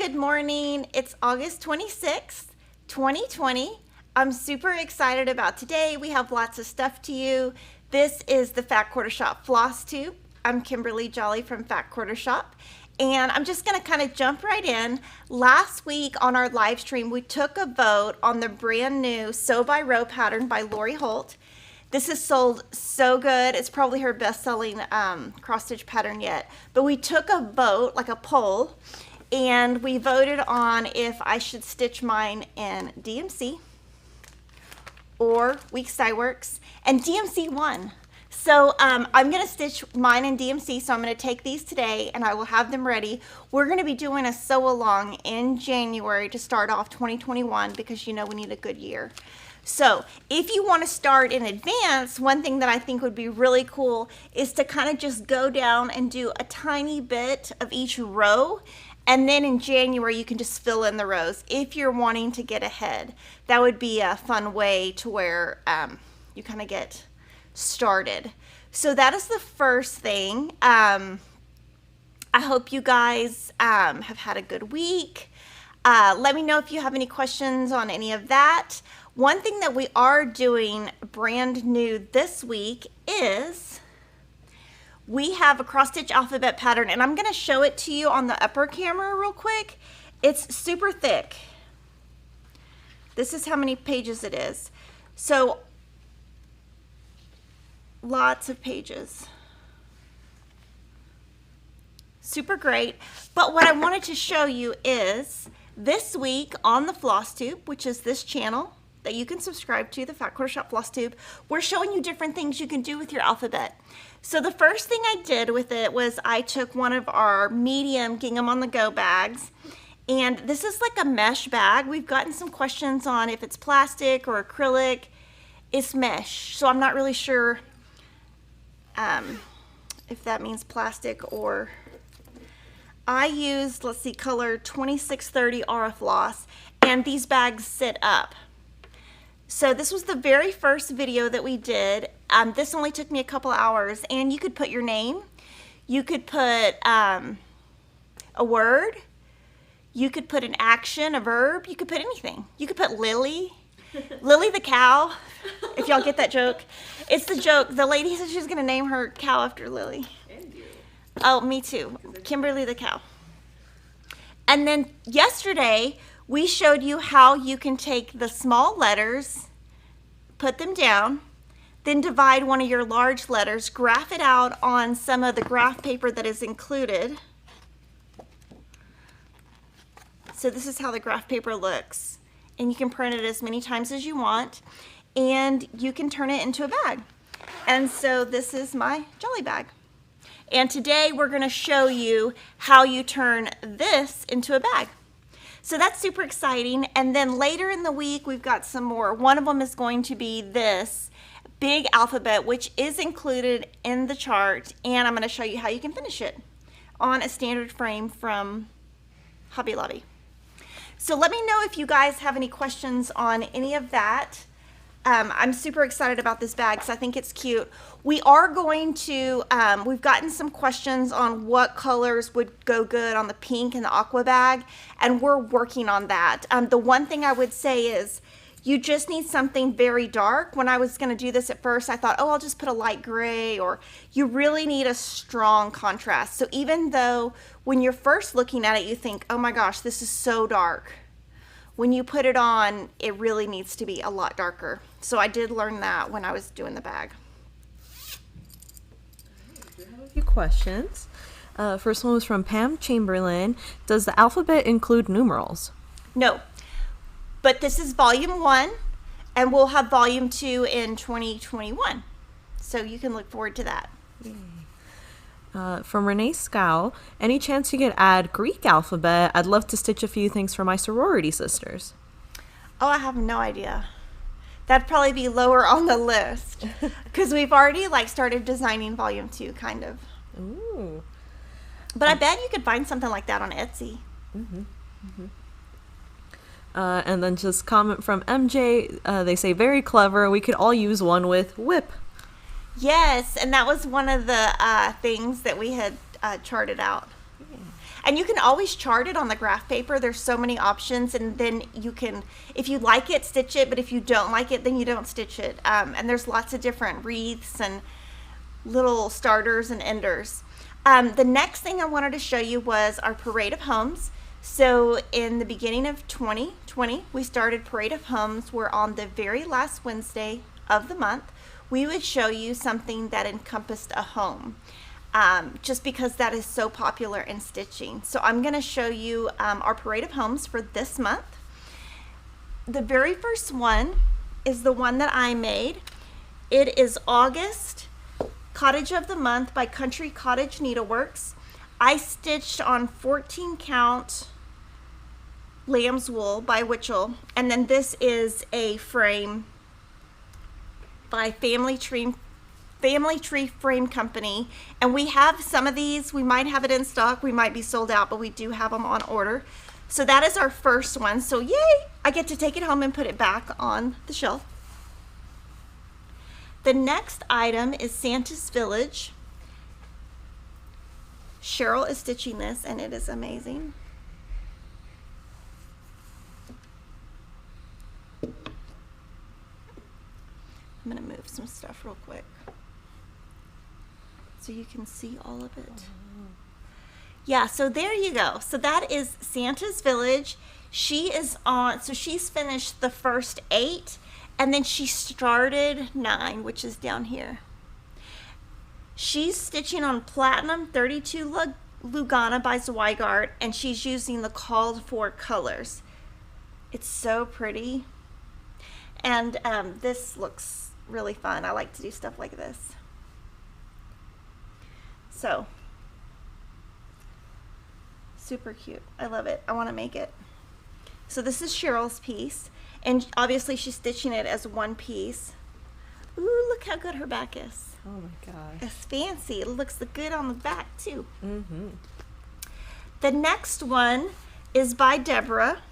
good morning. It's August 26th, 2020. I'm super excited about today. We have lots of stuff to you. This is the Fat Quarter Shop Flosstube. I'm Kimberly Jolly from Fat Quarter Shop, and I'm just going to kind of jump right in. Last week on our live stream, we took a vote on the brand new By Row pattern by Holt. This has sold so good. It's probably her best-selling cross-stitch pattern yet. But we took a vote, like a poll, and we voted on if I should stitch mine in DMC or Weeks Dye Works, and DMC won. So I'm going to stitch mine in DMC, so I'm going to take these today and I will have them ready. We're going to be doing a sew-along in January to start off 2021 because you know we need a good year. So if you want to start in advance, one thing that I think would be really cool is to kind of just go down and do a tiny bit of each row. And then in January, you can just fill in the rows if you're wanting to get ahead. That would be a fun way to where you kind of get started. So that is the first thing. I hope you guys have had a good week. Let me know if you have any questions on any of that. One thing that we are doing brand new this week is we have a cross stitch alphabet pattern, and I'm going to show it to you on the upper camera real quick. It's super thick. This is how many pages it is. So lots of pages. Super great. But what I wanted to show you is this week on the Flosstube, which is this channel that you can subscribe to, the Fat Quarter Shop Flosstube, we're showing you different things you can do with your alphabet. So the first thing I did with it was I took one of our medium Gingham on the Go bags, and this is like a mesh bag. We've gotten some questions on if it's plastic or acrylic. It's mesh, so I'm not really sure if that means plastic or... I used, let's see, color 2630 Aura Floss, and these bags sit up. So this was the very first video that we did. This only took me a couple hours, and you could put your name, you could put a word, you could put an action, a verb, you could put anything. You could put Lily, Lily the cow, if y'all get that joke. It's the joke. The lady said she was gonna name her cow after Lily. Oh, me too. Kimberly the cow. And then yesterday, we showed you how you can take the small letters, put them down, then divide one of your large letters, graph it out on some of the graph paper that is included. So this is how the graph paper looks. And you can print it as many times as you want, and you can turn it into a bag. And so this is my Jolly bag. And today we're going to show you how you turn this into a bag. So that's super exciting. And then later in the week, we've got some more. One of them is going to be this big alphabet, which is included in the chart. And I'm going to show you how you can finish it on a standard frame from Hobby Lobby. So let me know if you guys have any questions on any of that. I'm super excited about this bag because I think it's cute. We are going to, we've gotten some questions on what colors would go good on the pink and the aqua bag, and we're working on that. The one thing I would say is you just need something very dark. When I was going to do this at first, I thought, oh, I'll just put a light gray, or you really need a strong contrast. So even though when you're first looking at it, you think, oh my gosh, this is so dark. When you put it on, it really needs to be a lot darker. So I did learn that when I was doing the bag. We have a few questions. First one was from Pam Chamberlain. Does the alphabet include numerals? No, but this is volume 1, and we'll have volume 2 in 2021. So you can look forward to that. From Renee Scow, any chance you could add Greek alphabet? I'd love to stitch a few things for my sorority sisters. Oh, I have no idea. That'd probably be lower on the list because we've already started designing volume 2, kind of. Ooh. But I bet you could find something like that on Etsy. Mm-hmm. Mm-hmm. And then just comment from MJ. They say, very clever. We could all use one with WIP. Yes, and that was one of the things that we had charted out. And you can always chart it on the graph paper. There's so many options, and then you can, if you like it, stitch it, but if you don't like it, then you don't stitch it. And there's lots of different wreaths and little starters and enders. The next thing I wanted to show you was our Parade of Homes. So in the beginning of 2020, we started Parade of Homes, where on the very last Wednesday of the month, we would show you something that encompassed a home, just because that is so popular in stitching. So I'm going to show you our Parade of Homes for this month. The very first one is the one that I made. It is August Cottage of the Month by Country Cottage Needleworks. I stitched on 14 count lamb's wool by Witchell, and then this is a frame by Family Tree Frame Company, and we have some of these. We might have it in stock, we might be sold out, but we do have them on order. So that is our first one. So yay, I get to take it home and put it back on the shelf. The next item is Santa's Village. Cheryl is stitching this, and it is amazing. I'm going to move some stuff real quick so you can see all of it. Yeah, so there you go. So that is Santa's Village. She is on, so she's finished the first 8, and then she started 9, which is down here. She's stitching on Platinum 32 Lugana by Zweigart, and she's using the called for colors. It's so pretty. And this looks really fun. I like to do stuff like this. So, super cute. I love it. I want to make it. So this is Cheryl's piece, and obviously she's stitching it as one piece. Ooh, look how good her back is. Oh my gosh. It's fancy. It looks good on the back too. Mm-hmm. The next one is by Deborah.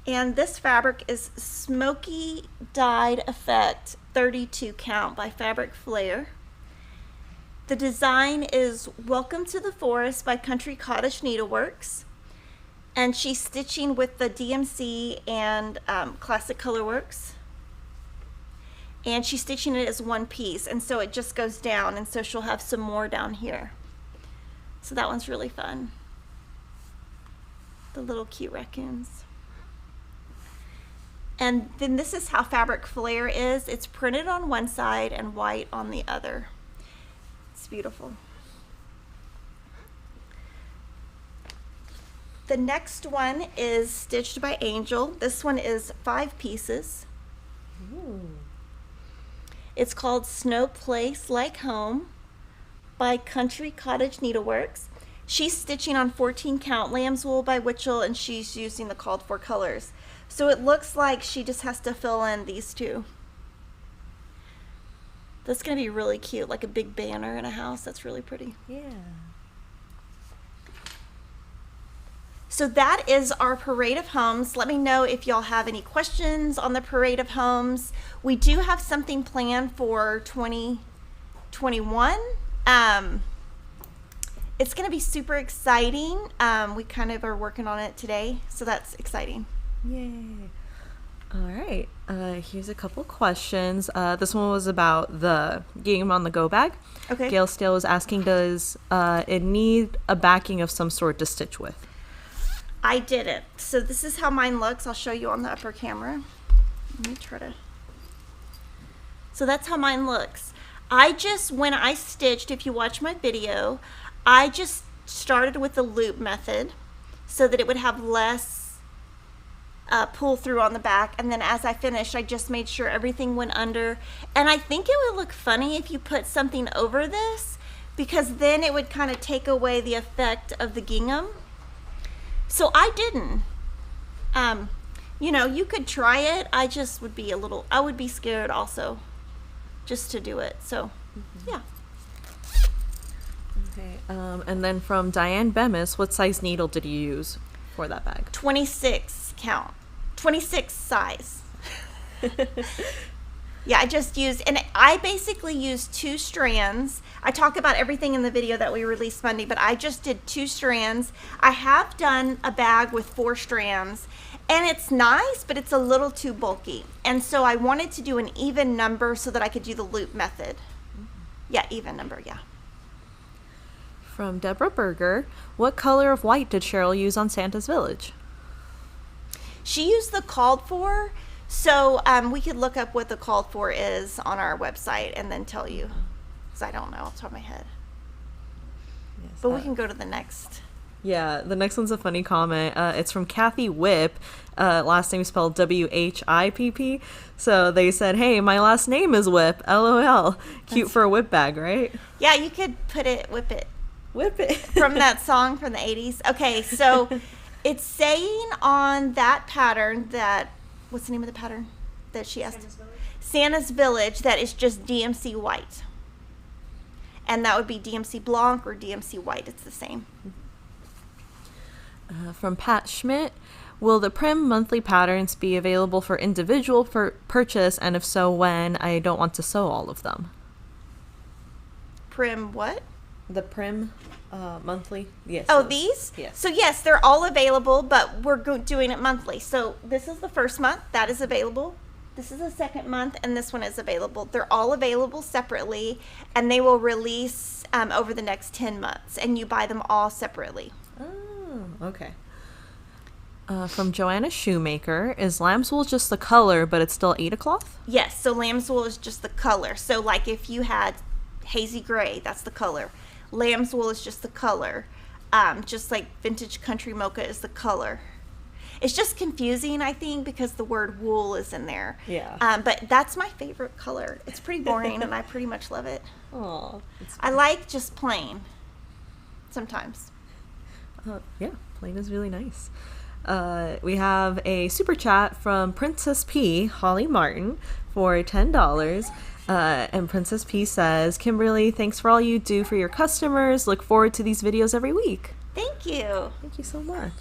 And this fabric is Smoky Dyed Effect 32 count by Fabric Flair. The design is Welcome to the Forest by Country Cottage Needleworks. And she's stitching with the DMC and Classic Colorworks. And she's stitching it as one piece, and so it just goes down, and so she'll have some more down here. So that one's really fun. The little cute raccoons. And then this is how Fabric Flair is. It's printed on one side and white on the other. It's beautiful. The next one is Stitched by Angel. This one is 5 pieces. Ooh. It's called Snow Place Like Home by Country Cottage Needleworks. She's stitching on 14 count lamb's wool by Witchell, and she's using the called for colors. So it looks like she just has to fill in these two. That's going to be really cute, like a big banner in a house. That's really pretty. Yeah. So that is our Parade of Homes. Let me know if y'all have any questions on the Parade of Homes. We do have something planned for 2021. It's going to be super exciting. We kind of are working on it today, so that's exciting. Yay. All right. Here's a couple questions. This one was about the game on the go bag. Okay. Gail Steele was asking, does it need a backing of some sort to stitch with? I didn't. So this is how mine looks. I'll show you on the upper camera. Let me try to. So that's how mine looks. When I stitched, if you watch my video, I just started with the loop method so that it would have less pull through on the back, and then as I finished, I just made sure everything went under. And I think it would look funny if you put something over this, because then it would kind of take away the effect of the gingham. So I didn't. You know, you could try it. I just would be I would be scared also just to do it. So, yeah. Okay. And then from Diane Bemis, what size needle did you use for that bag? 26 count. 26 size. Yeah, I just used, and I basically used 2 strands. I talk about everything in the video that we released Monday, but I just did 2 strands. I have done a bag with 4 strands, and it's nice, but it's a little too bulky. And so I wanted to do an even number so that I could do the loop method. Yeah, even number, yeah. From Deborah Berger, what color of white did Cheryl use on Santa's Village? She used the called for, so we could look up what the called for is on our website and then tell you, because I don't know off the top of my head. Yes, But we can go to the next. Yeah, the next one's a funny comment. It's from Kathy WIP. Last name spelled WHIPP. So they said, hey, my last name is WIP. LOL. Cute for a whip bag, right? Yeah, you could put it, whip it. Whip it. From that song from the 80s. Okay, so it's saying on that pattern that, what's the name of the pattern that she asked? Santa's Village, that is just DMC white. And that would be DMC Blanc or DMC white. It's the same. From Pat Schmidt, will the Prim monthly patterns be available for individual purchase, and if so, when? I don't want to sew all of them. Prim what? The Prim monthly? Yes. Oh, these? Yes. So yes, they're all available, but we're doing it monthly. So this is the first month. That is available. This is the second month, and this one is available. They're all available separately, and they will release over the next 10 months, and you buy them all separately. Oh, okay. From Joanna Shoemaker, is lamb's wool just the color, but it's still Aida cloth? Yes, so lamb's wool is just the color. So like if you had hazy gray, that's the color. Lamb's wool is just the color. Just like vintage country mocha is the color. It's just confusing, I think, because the word wool is in there. Yeah. But that's my favorite color. It's pretty boring, and I pretty much love it. Aw. I like just plain sometimes. Yeah, plain is really nice. We have a super chat from Princess P, Holly Martin, for $10. And Princess P says, Kimberly, thanks for all you do for your customers. Look forward to these videos every week. Thank you. Thank you so much.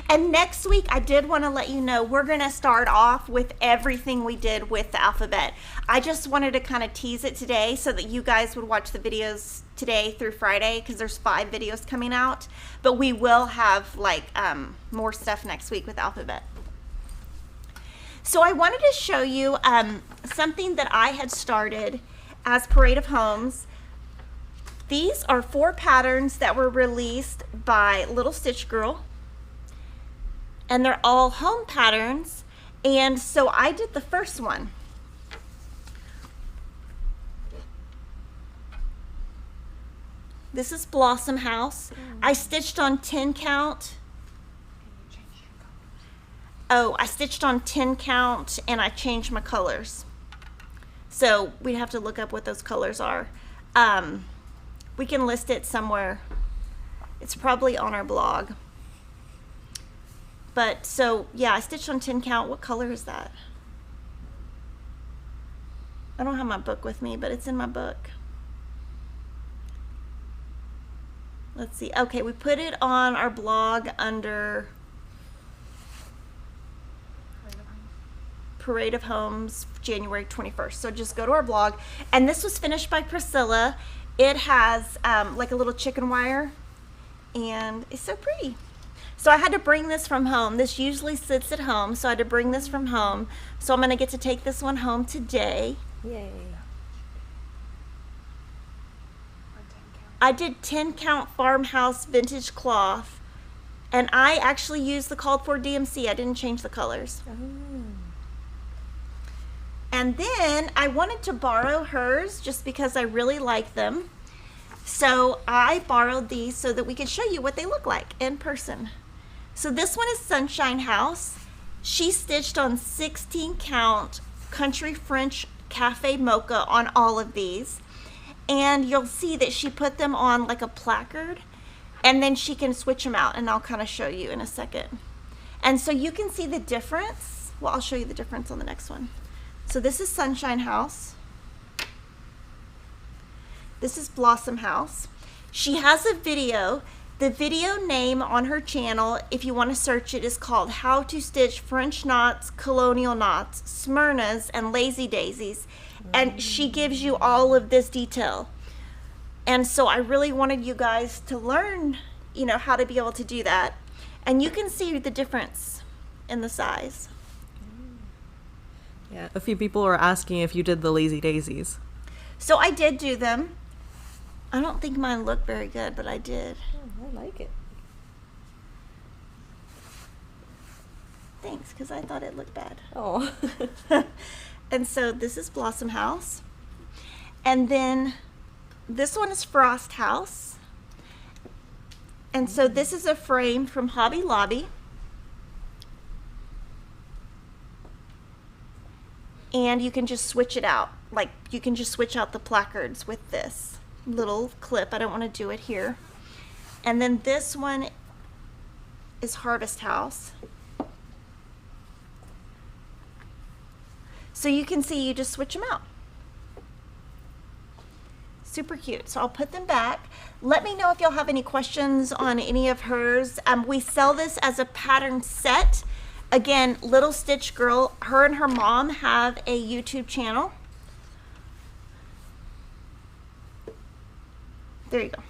And next week, I did want to let you know, we're going to start off with everything we did with the alphabet. I just wanted to kind of tease it today so that you guys would watch the videos today through Friday, because there's 5 videos coming out. But we will have like more stuff next week with alphabet. So I wanted to show you something that I had started as Parade of Homes. These are 4 patterns that were released by Little Stitch Girl. And they're all home patterns. And so I did the first one. This is Blossom House. I stitched on 10 count. Oh, I stitched on 10 count and I changed my colors. So we'd have to look up what those colors are. We can list it somewhere. It's probably on our blog. But so, yeah, I stitched on 10 count. What color is that? I don't have my book with me, but it's in my book. Let's see. Okay, we put it on our blog under Parade of Homes, January 21st. So just go to our blog. And this was finished by Priscilla. It has like a little chicken wire, and it's so pretty. So I had to bring this from home. This usually sits at home, so I had to bring this from home. So I'm going to get to take this one home today. Yay. I did 10 count farmhouse vintage cloth, and I actually used the called for DMC. I didn't change the colors. Oh. And then I wanted to borrow hers just because I really like them. So I borrowed these so that we could show you what they look like in person. So this one is Sunshine House. She stitched on 16 count Country French Cafe Mocha on all of these. And you'll see that she put them on like a placard, and then she can switch them out, and I'll kind of show you in a second. And so you can see the difference. Well, I'll show you the difference on the next one. So this is Sunshine House. This is Blossom House. She has a video The video name on her channel, if you want to search it, is called How to Stitch French Knots, Colonial Knots, Smyrnas, and Lazy Daisies. And she gives you all of this detail. And so I really wanted you guys to learn, you know, how to be able to do that. And you can see the difference in the size. Yeah, a few people were asking if you did the Lazy Daisies. So I did do them. I don't think mine looked very good, but I did. Oh, I like it. Thanks, because I thought it looked bad. Oh. And so this is Blossom House. And then this one is Frost House. And so this is a frame from Hobby Lobby. And you can just switch it out. Like, you can just switch out the placards with this little clip. I don't want to do it here. And then this one is Harvest House. So you can see, you just switch them out. Super cute. So I'll put them back. Let me know if y'all have any questions on any of hers. We sell this as a pattern set. Again, Little Stitch Girl, her and her mom have a YouTube channel. There you go.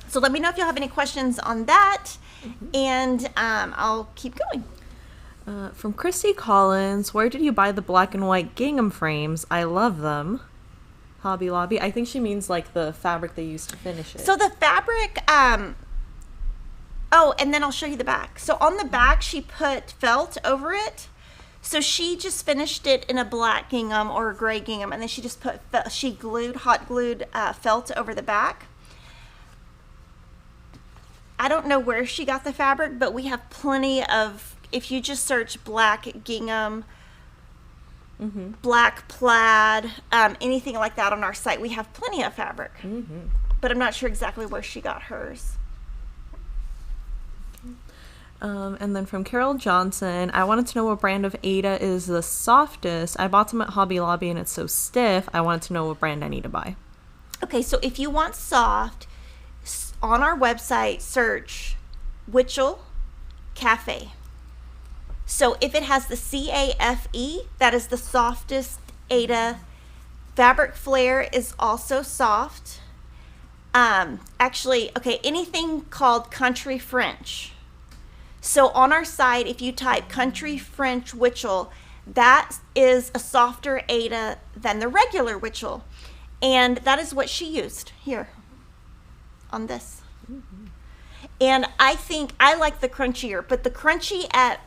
So let me know if y'all have any questions on that, and I'll keep going. From Christy Collins, where did you buy the black and white gingham frames? I love them. Hobby Lobby. I think she means like the fabric they used to finish it. So the fabric, oh, and then I'll show you the back. So on the back, she put felt over it. So she just finished it in a black gingham or a gray gingham, and then she just put, she glued, hot glued felt over the back. I don't know where she got the fabric, but we have plenty of, if you just search black gingham, black plaid, anything like that on our site, we have plenty of fabric. But I'm not sure exactly where she got hers. And then from Carol Johnson, I wanted to know what brand of Aida is the softest. I bought some at Hobby Lobby and it's so stiff. I wanted to know what brand I need to buy. Okay, so if you want soft, on our website, search Witchell Cafe. So if it has the CAFE, that is the softest Aida. Fabric Flare is also soft. Actually, okay, anything called Country French. So on our site, if you type Country French Witchell, that is a softer Aida than the regular Witchell. And that is what she used here on this. And I think I like the crunchier, but the crunchy at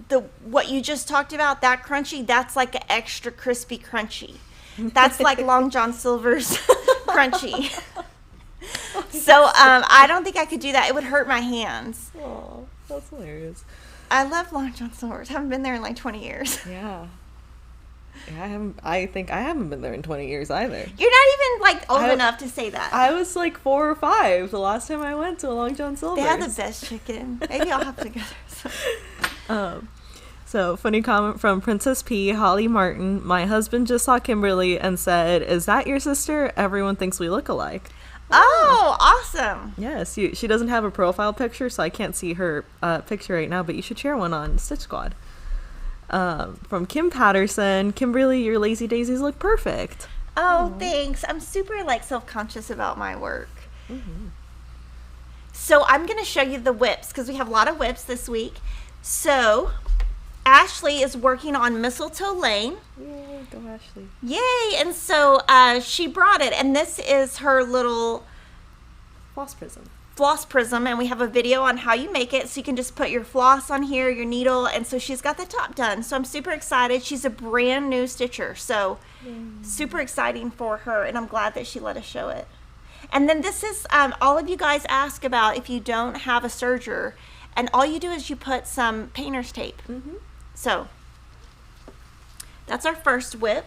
the what you just talked about, that crunchy, that's like an extra crispy crunchy. That's like Long John Silver's crunchy. So I don't think I could do that. It would hurt my hands. Oh, that's hilarious. I love Long John Silver's. I haven't been there in like 20 years. Yeah. I think I haven't been there in 20 years either. You're not even like old enough to say that. I was like 4 or 5 the last time I went to a Long John Silver's. They have the best chicken. Maybe I'll have to go there. So funny comment from Princess P, Holly Martin. My husband just saw Kimberly and said, "Is that your sister? Everyone thinks we look alike." Oh, awesome. Yes, she doesn't have a profile picture, so I can't see her picture right now, but you should share one on Stitch Squad. From Kim Patterson, Kimberly, your Lazy Daisies look perfect. Oh, thanks. I'm super like self-conscious about my work. So I'm going to show you the WIPs because we have a lot of WIPs this week. So Ashley is working on Mistletoe Lane. Yay, go Ashley. Yay. And so she brought it, and this is her little Floss Prism. Floss Prism, and we have a video on how you make it, so you can just put your floss on here, your needle, and so she's got the top done. So I'm super excited. She's a brand new stitcher, so super exciting for her, and I'm glad that she let us show it. And then this is all of you guys ask about if you don't have a serger, and all you do is you put some painter's tape. So that's our first WIP.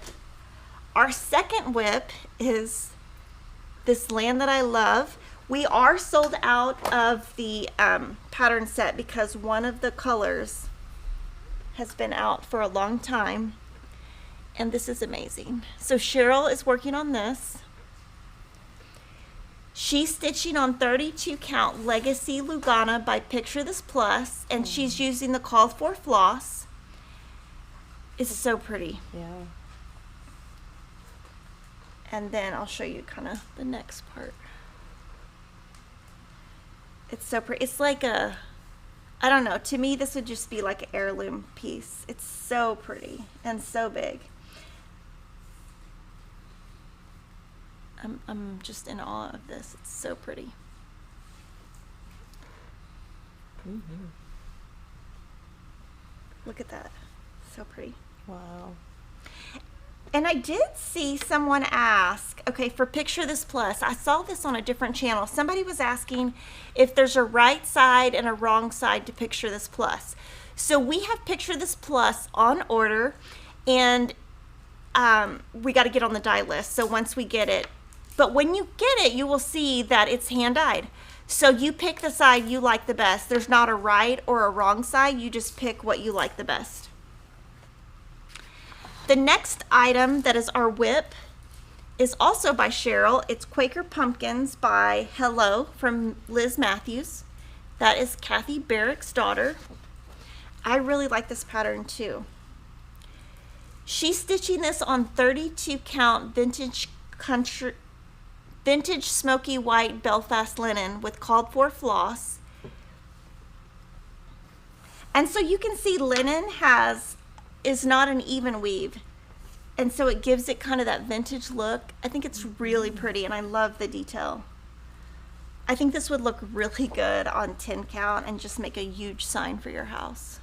Our second WIP is this Land That I Love. We are sold out of the pattern set because one of the colors has been out for a long time, and this is amazing. So Cheryl is working on this. She's stitching on 32 count Legacy Lugana by Picture This Plus, and she's using the called for floss. It's so pretty. Yeah. And then I'll show you kind of the next part. It's so pretty. It's like a, I don't know, to me this would just be like an heirloom piece. It's so pretty and so big. I'm just in awe of this. It's so pretty. Mm-hmm. Look at that. So pretty. Wow. And I did see someone ask, okay, for Picture This Plus, I saw this on a different channel. Somebody was asking if there's a right side and a wrong side to Picture This Plus. So we have Picture This Plus on order, and we got to get on the dye list. So once we get it, but when you get it, you will see that it's hand dyed. So you pick the side you like the best. There's not a right or a wrong side. You just pick what you like the best. The next item that is our WIP is also by Cheryl. It's Quaker Pumpkins by Hello from Liz Matthews. That is Kathy Barrick's daughter. I really like this pattern too. She's stitching this on 32 count vintage smoky white Belfast linen with called for floss. And so you can see linen is not an even weave, and so it gives it kind of that vintage look. I think it's really pretty, and I love the detail. I think this would look really good on 10 count and just make a huge sign for your house.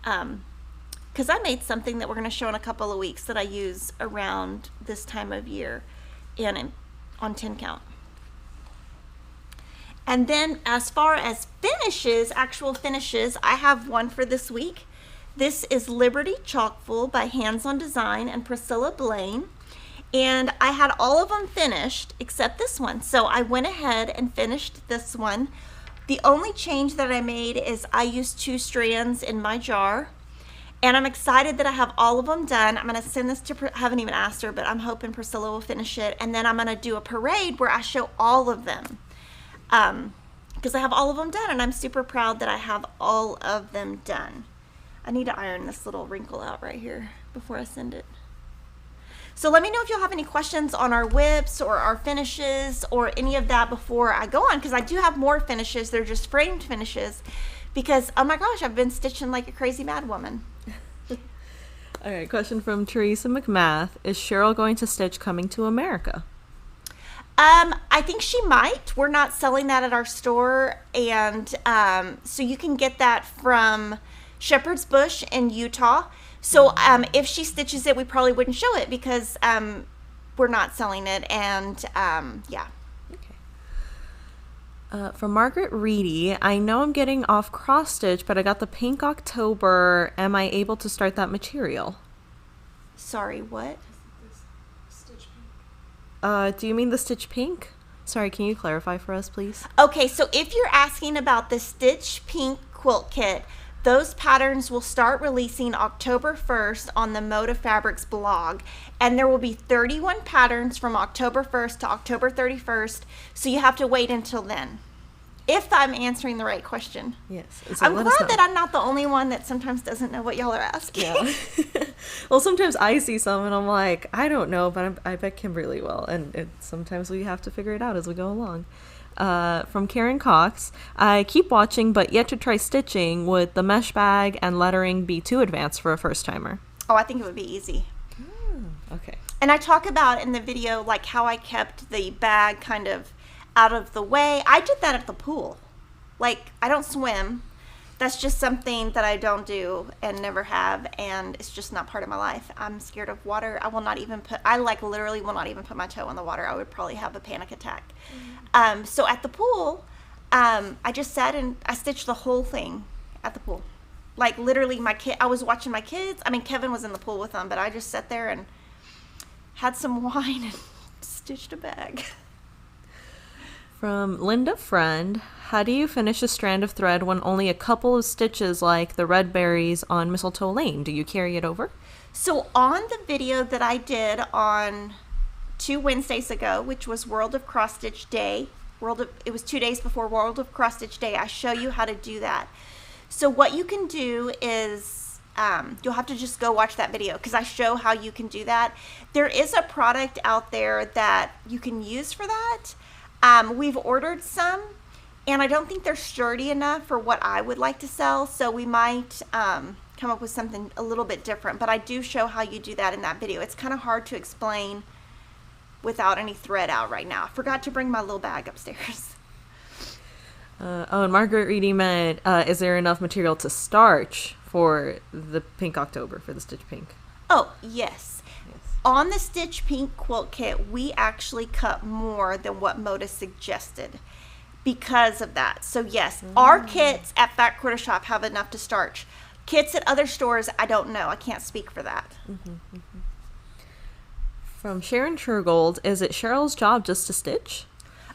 Because I made something that we're going to show in a couple of weeks that I use around this time of year and on 10 count. And then as far as finishes, actual finishes, I have one for this week. This is Liberty Chalkful by Hands on Design and Priscilla Blaine. And I had all of them finished except this one. So I went ahead and finished this one. The only change that I made is I used 2 strands in my jar. And I'm excited that I have all of them done. I'm going to send this to, I haven't even asked her, but I'm hoping Priscilla will finish it. And then I'm going to do a parade where I show all of them. Because I have all of them done, and I'm super proud that I have all of them done. I need to iron this little wrinkle out right here before I send it. So let me know if you'll have any questions on our WIPs or our finishes or any of that before I go on, because I do have more finishes. They're just framed finishes because, oh my gosh, I've been stitching like a crazy mad woman. All right, question from Teresa McMath. Is Cheryl going to stitch Coming to America? I think she might. We're not selling that at our store, and so you can get that from Shepherd's Bush in Utah. So if she stitches it, we probably wouldn't show it because we're not selling it, and yeah. Okay. From Margaret Reedy, I know I'm getting off cross stitch, but I got the pink October. Am I able to start that material? Sorry, what? Do you mean the stitch pink? Sorry, can you clarify for us, please? Okay, so if you're asking about the Stitch Pink quilt kit, those patterns will start releasing October 1st on the Moda Fabrics blog, and there will be 31 patterns from October 1st to October 31st, so you have to wait until then. If I'm answering the right question. Yes. I'm glad that I'm not the only one that sometimes doesn't know what y'all are asking. Yeah. Well, sometimes I see some and I'm like, I don't know, but I bet Kimberly will. And sometimes we have to figure it out as we go along. From Karen Cox, I keep watching but yet to try stitching. Would the mesh bag and lettering be too advanced for a first timer? Oh, I think it would be easy. Okay. And I talk about in the video like how I kept the bag kind of out of the way. I did that at the pool. Like, I don't swim. That's just something that I don't do and never have, and it's just not part of my life. I'm scared of water. I literally will not even put my toe in the water. I would probably have a panic attack. So at the pool, I just sat and I stitched the whole thing at the pool. Like, literally I was watching my kids. I mean, Kevin was in the pool with them, but I just sat there and had some wine and stitched a bag. From Linda Friend, how do you finish a strand of thread when only a couple of stitches like the red berries on Mistletoe Lane? Do you carry it over? So on the video that I did on 2 Wednesdays ago, which was World of Cross Stitch Day it was 2 days before World of Cross Stitch Day. I show you how to do that. So what you can do is you'll have to just go watch that video because I show how you can do that. There is a product out there that you can use for that. We've ordered some, and I don't think they're sturdy enough for what I would like to sell, so we might come up with something a little bit different, but I do show how you do that in that video. It's kind of hard to explain without any thread out right now. I forgot to bring my little bag upstairs. And Margaret Reedy meant, is there enough material to starch for the Pink October, for the Stitch Pink? Oh, yes. On the Stitch Pink quilt kit, we actually cut more than what Moda suggested because of that. So yes, our kits at Fat Quarter Shop have enough to starch. Kits at other stores, I don't know. I can't speak for that. From Sharon Shergold, is it Cheryl's job just to stitch?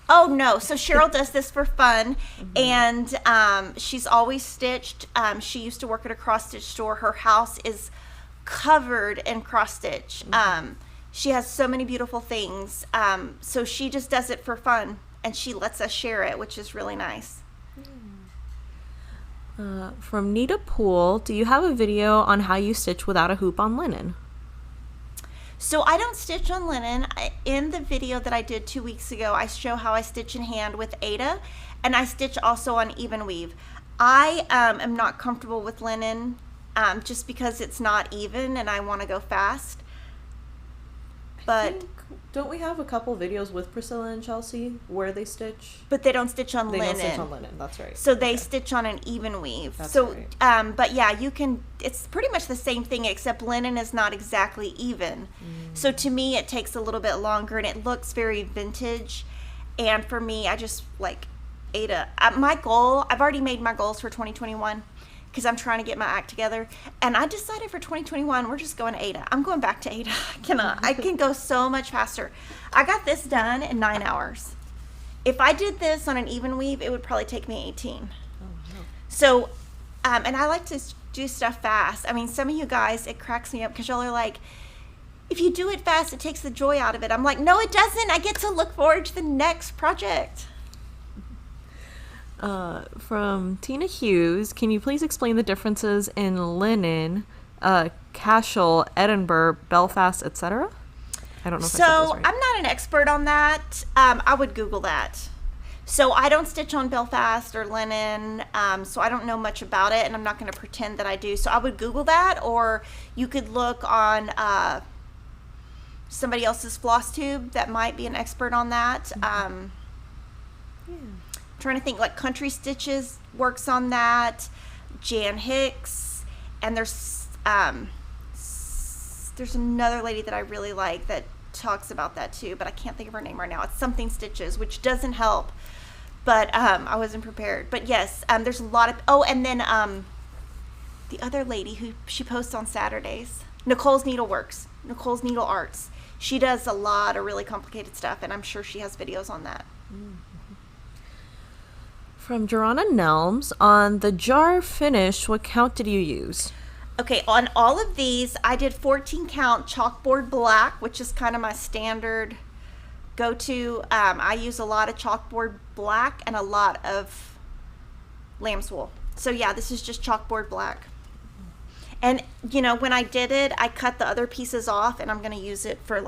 Oh, no. So Cheryl does this for fun, and she's always stitched. She used to work at a cross-stitch store. Her house is covered in cross-stitch. She has so many beautiful things. So she just does it for fun, and she lets us share it, which is really nice. From Nita Poole, do you have a video on how you stitch without a hoop on linen? So I don't stitch on linen. In the video that I did 2 weeks ago, I show how I stitch in hand with Aida, and I stitch also on even weave. I am not comfortable with linen just because it's not even and I want to go fast. But don't we have a couple videos with Priscilla and Chelsea where they stitch? But they don't stitch on linen. They don't stitch on linen, that's right. So they stitch on an even weave. That's so, right. But yeah, you can, it's pretty much the same thing except linen is not exactly even. So to me, it takes a little bit longer and it looks very vintage. And for me, I just like Aida. My goal, I've already made my goals for 2021 because I'm trying to get my act together. And I decided for 2021, we're just going to Aida. I'm going back to Aida. I can go so much faster. I got this done in 9 hours. If I did this on an even weave, it would probably take me 18. Oh, no. So, and I like to do stuff fast. I mean, some of you guys, it cracks me up because y'all are like, if you do it fast, it takes the joy out of it. I'm like, no, it doesn't. I get to look forward to the next project. From Tina Hughes, can you please explain the differences in linen, Cashel, Edinburgh, Belfast, etc.? I don't know if I said this right. I'm not an expert on that. I would Google that. So I don't stitch on Belfast or linen, so I don't know much about it, and I'm not going to pretend that I do. So I would Google that, or you could look on somebody else's Flosstube that might be an expert on that. Trying to think, like Country Stitches works on that, Jan Hicks, and there's another lady that I really like that talks about that too, but I can't think of her name right now. It's something Stitches, which doesn't help, but I wasn't prepared. But yes, there's a lot of, and then the other lady who she posts on Saturdays, Nicole's Needleworks, Nicole's Needle Arts. She does a lot of really complicated stuff, and I'm sure she has videos on that. From Jorana Nelms, on the jar finish, what count did you use? Okay, on all of these, I did 14 count chalkboard black, which is kind of my standard go-to. I use a lot of chalkboard black and a lot of lamb's wool. So yeah, this is just chalkboard black. And you know, when I did it, I cut the other pieces off and I'm going to use it for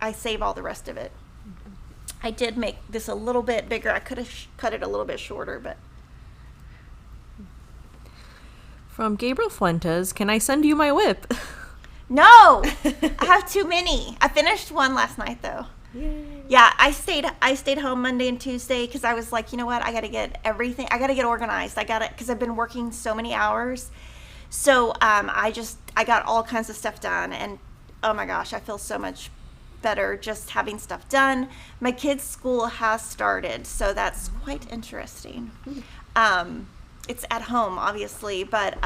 I save all the rest of it. I did make this a little bit bigger. I could have cut it a little bit shorter, but. From Gabriel Fuentes, can I send you my WIP? No, I have too many. I finished one last night though. Yay. Yeah, I stayed home Monday and Tuesday because I was like, you know what? I got to get everything. I got to get organized. Because I've been working so many hours. So I got all kinds of stuff done, and oh my gosh, I feel so much better just having stuff done. My kids' school has started, so that's quite interesting. It's at home, obviously, but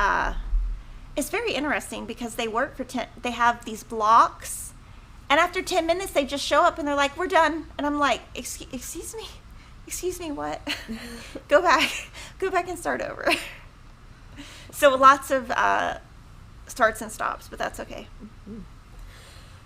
it's very interesting because they work for they have these blocks, and after 10 minutes, they just show up and they're like, "We're done," and I'm like, "Excuse me, what? Go back and start over." So lots of starts and stops, but that's okay.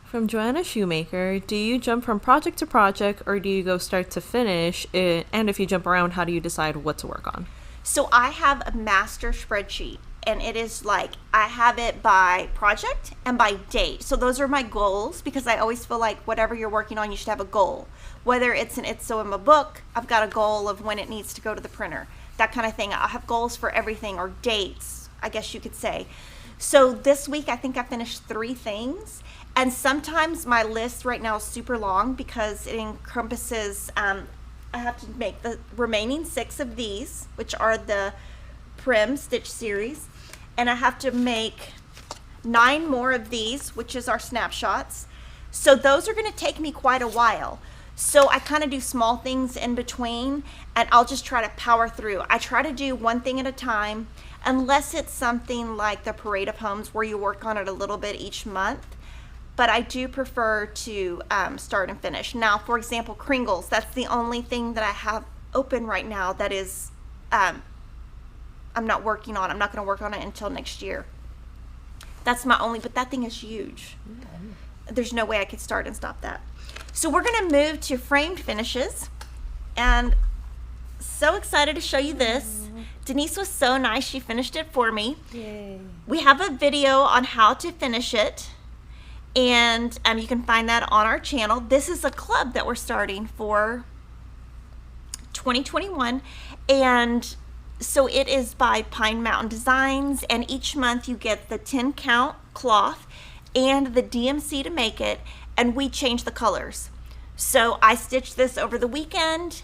From Joanna Shoemaker, do you jump from project to project or do you go start to finish? And if you jump around, how do you decide what to work on? So I have a master spreadsheet, and it is like I have it by project and by date. So those are my goals, because I always feel like whatever you're working on, you should have a goal. Whether it's so in my book, I've got a goal of when it needs to go to the printer, that kind of thing. I have goals for everything, or dates, I guess you could say. So this week, I think I finished 3 things. And sometimes my list right now is super long because it encompasses, I have to make the remaining 6 of these, which are the Prim Stitch series. And I have to make 9 more of these, which is our snapshots. So those are going to take me quite a while. So I kind of do small things in between, and I'll just try to power through. I try to do one thing at a time, unless it's something like the Parade of Homes where you work on it a little bit each month. But I do prefer to start and finish. Now, for example, Kringles, that's the only thing that I have open right now that is, I'm not working on. I'm not going to work on it until next year. That's my only, but that thing is huge. There's no way I could start and stop that. So we're going to move to framed finishes, and so excited to show you this. Denise was so nice. She finished it for me. Yay. We have a video on how to finish it. And you can find that on our channel. This is a club that we're starting for 2021. And so it is by Pine Mountain Designs. And each month you get the 10 count cloth and the DMC to make it. And we change the colors. So I stitched this over the weekend.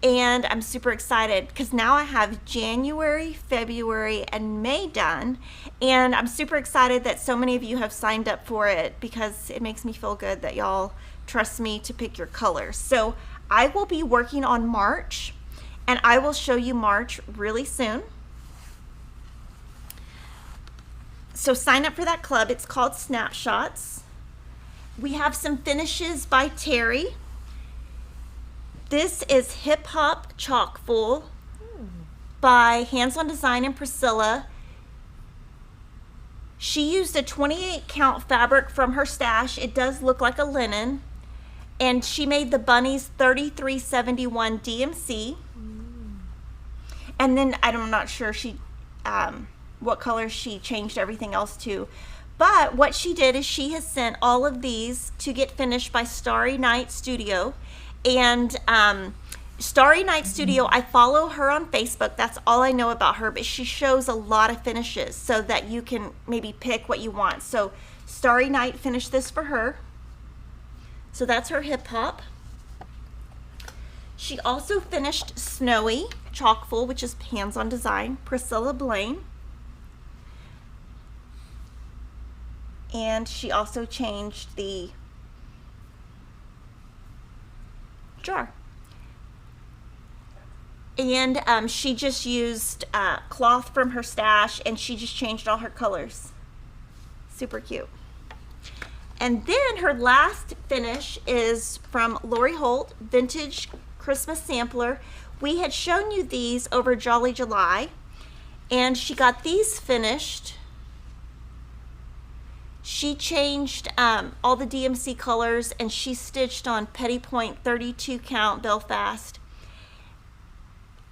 And I'm super excited because now I have January, February, and May done. And I'm super excited that so many of you have signed up for it, because it makes me feel good that y'all trust me to pick your colors. So I will be working on March, and I will show you March really soon. So sign up for that club. It's called Snapshots. We have some finishes by Terry. This is Hip Hop Chock-full by Hands on Design and Priscilla. She used a 28 count fabric from her stash. It does look like a linen. And she made the bunnies 3371 DMC. And then I'm not sure what color she changed everything else to. But what she did is she has sent all of these to get finished by Starry Night Studio. And Starry Night Studio, I follow her on Facebook. That's all I know about her, but she shows a lot of finishes so that you can maybe pick what you want. So Starry Night finished this for her. So that's her hip hop. She also finished Snowy Chock-full, which is Hands on Design, Priscilla Blaine. And she also changed the jar. And she just used cloth from her stash, and she just changed all her colors. Super cute. And then her last finish is from Lori Holt, Vintage Christmas Sampler. We had shown you these over Jolly July, and she got these finished. She changed all the DMC colors, and she stitched on Petty Point 32 count Belfast.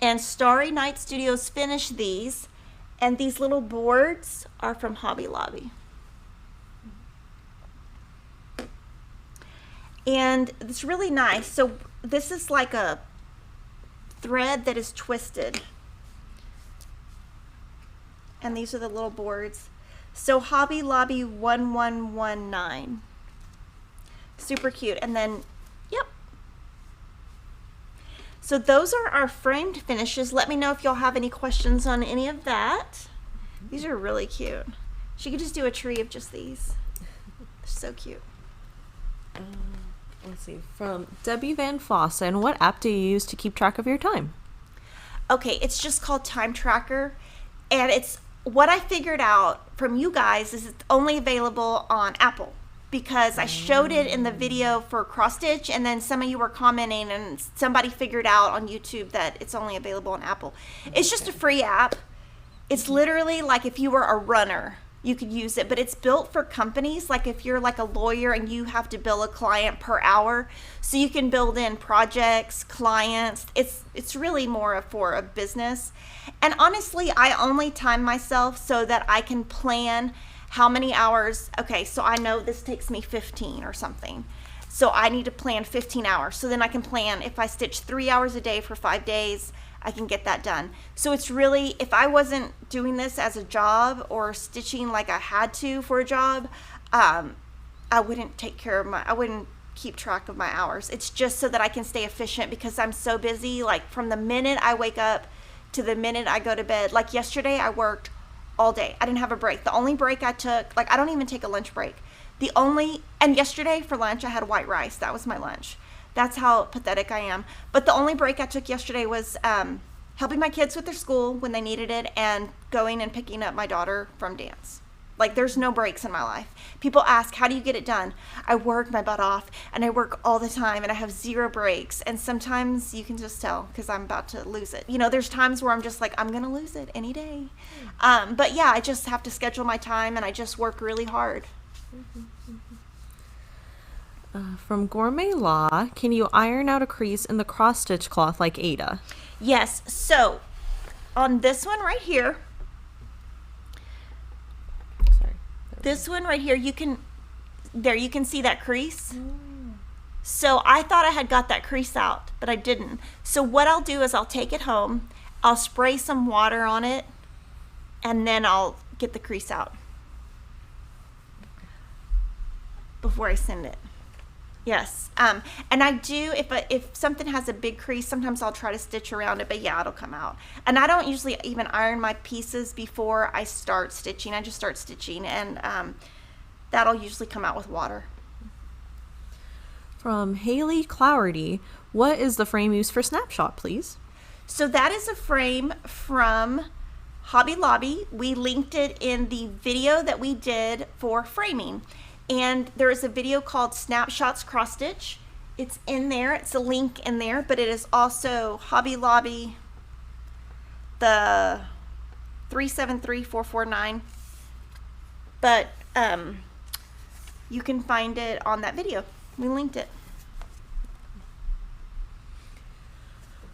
And Starry Night Studios finished these, and these little boards are from Hobby Lobby. And it's really nice. So this is like a thread that is twisted. And these are the little boards. So Hobby Lobby 1119. Super cute. And then, yep. So those are our framed finishes. Let me know if y'all have any questions on any of that. These are really cute. She could just do a tree of just these. They're so cute. Let's see. From Debbie Van Fossen, what app do you use to keep track of your time? Okay, it's just called Time Tracker. And it's what I figured out from you guys is it's only available on Apple, because I showed it in the video for cross stitch, and then some of you were commenting, and somebody figured out on YouTube that it's only available on Apple. It's just a free app. It's literally like if you were a runner you could use it, but it's built for companies. Like if you're like a lawyer and you have to bill a client per hour, so you can build in projects, clients. It's really more for a business. And honestly, I only time myself so that I can plan how many hours. Okay, so I know this takes me 15 or something. So I need to plan 15 hours. So then I can plan if I stitch 3 hours a day for 5 days, I can get that done. So it's really, if I wasn't doing this as a job or stitching like I had to for a job, I wouldn't I wouldn't keep track of my hours. It's just so that I can stay efficient because I'm so busy. Like from the minute I wake up to the minute I go to bed. Like yesterday I worked all day. I didn't have a break. The only break I took, like I don't even take a lunch break. And yesterday for lunch I had white rice. That was my lunch. That's how pathetic I am. But the only break I took yesterday was helping my kids with their school when they needed it and going and picking up my daughter from dance. Like there's no breaks in my life. People ask, how do you get it done? I work my butt off and I work all the time and I have 0 breaks. And sometimes you can just tell because I'm about to lose it. You know, there's times where I'm just like, I'm going to lose it any day. But yeah, I just have to schedule my time and I just work really hard. From Gourmet Law, can you iron out a crease in the cross-stitch cloth like Aida? Yes. So on this one right here, this one right here, you can see that crease. So I thought I had got that crease out, but I didn't. So what I'll do is I'll take it home, I'll spray some water on it, and then I'll get the crease out before I send it. Yes. And I do, if something has a big crease, sometimes I'll try to stitch around it, but yeah, it'll come out. And I don't usually even iron my pieces before I start stitching. I just start stitching and that'll usually come out with water. From Haley Clowerty, what is the frame used for Snapshot, please? So that is a frame from Hobby Lobby. We linked it in the video that we did for framing. And there is a video called Snapshots Cross Stitch. It's in there. It's a link in there, but it is also Hobby Lobby, the 373449. But you can find it on that video. We linked it.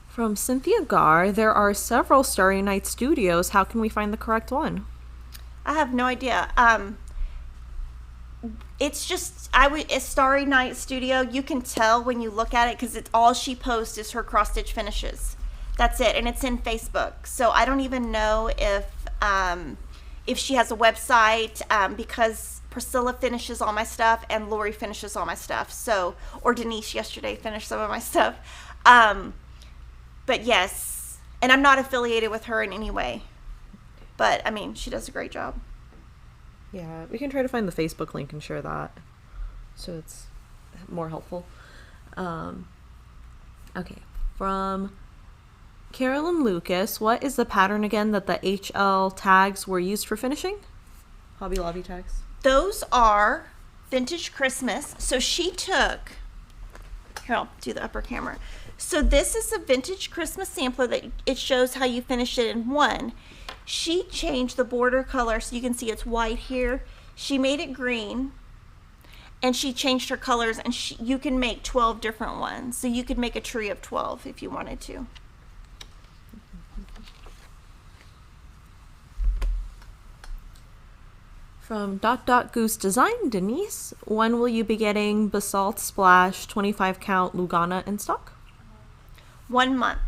From Cynthia Gar, there are several Starry Night studios. How can we find the correct one? I have no idea. It's just a Starry Night studio. You can tell when you look at it because it's all she posts is her cross stitch finishes. That's it, and it's in Facebook. So I don't even know if she has a website because Priscilla finishes all my stuff and Lori finishes all my stuff. So, or Denise yesterday finished some of my stuff. But yes, and I'm not affiliated with her in any way. But I mean, she does a great job. Yeah, we can try to find the Facebook link and share that so it's more helpful. Okay, from Carolyn Lucas, what is the pattern again that the HL tags were used for finishing? Hobby Lobby tags. Those are Vintage Christmas. So she took, here, I'll do the upper camera. So this is a Vintage Christmas sampler that it shows how you finish it in one. She changed the border color so you can see it's white here. She made it green and she changed her colors, and you can make 12 different ones. So you could make a tree of 12 if you wanted to. From Goose Design, Denise, when will you be getting Basalt Splash 25 count Lugana in stock? 1 month.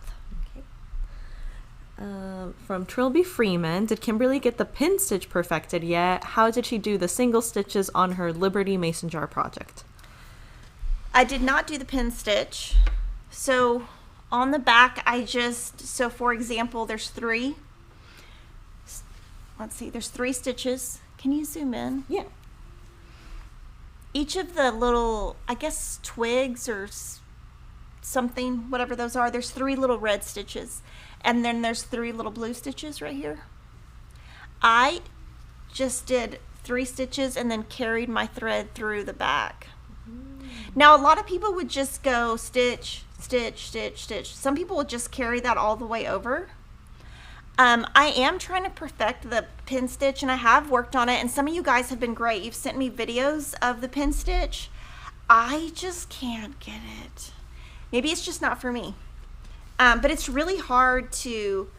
From Trilby Freeman, did Kimberly get the pin stitch perfected yet? How did she do the single stitches on her Liberty Mason Jar project? I did not do the pin stitch. So on the back, so for example, there's 3. Let's see, there's 3 stitches. Can you zoom in? Yeah. Each of the little, I guess, twigs or something, whatever those are, there's 3 little red stitches. And then there's 3 little blue stitches right here. I just did 3 stitches and then carried my thread through the back. Now, a lot of people would just go stitch, stitch, stitch, stitch. Some people would just carry that all the way over. I am trying to perfect the pin stitch, and I have worked on it, and some of you guys have been great. You've sent me videos of the pin stitch. I just can't get it. Maybe it's just not for me. But it's really hard to,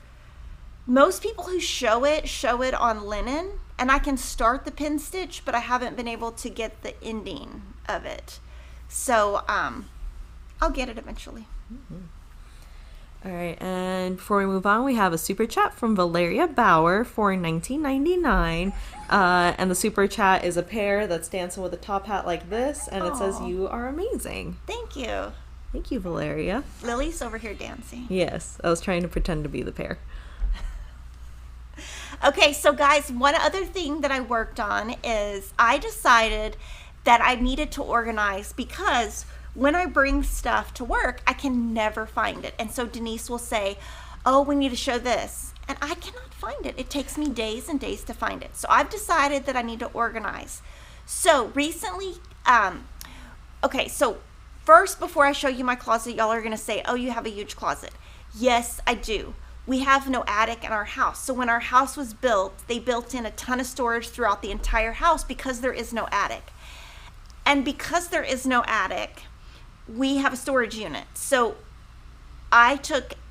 most people who show it on linen, and I can start the pin stitch, but I haven't been able to get the ending of it. So I'll get it eventually. All right, and before we move on, we have a super chat from Valeria Bauer for $19.99. And the super chat is a pair that's dancing with a top hat like this, and it says, "You are amazing." Thank you. Thank you, Valeria. Lily's over here dancing. Yes, I was trying to pretend to be the pair. Okay, so guys, one other thing that I worked on is I decided that I needed to organize, because when I bring stuff to work, I can never find it. And so Denise will say, "Oh, we need to show this." And I cannot find it. It takes me days and days to find it. So I've decided that I need to organize. So recently, okay, so first, before I show you my closet, y'all are going to say, "Oh, you have a huge closet." Yes, I do. We have no attic in our house. So when our house was built, they built in a ton of storage throughout the entire house because there is no attic. And because there is no attic, we have a storage unit. So I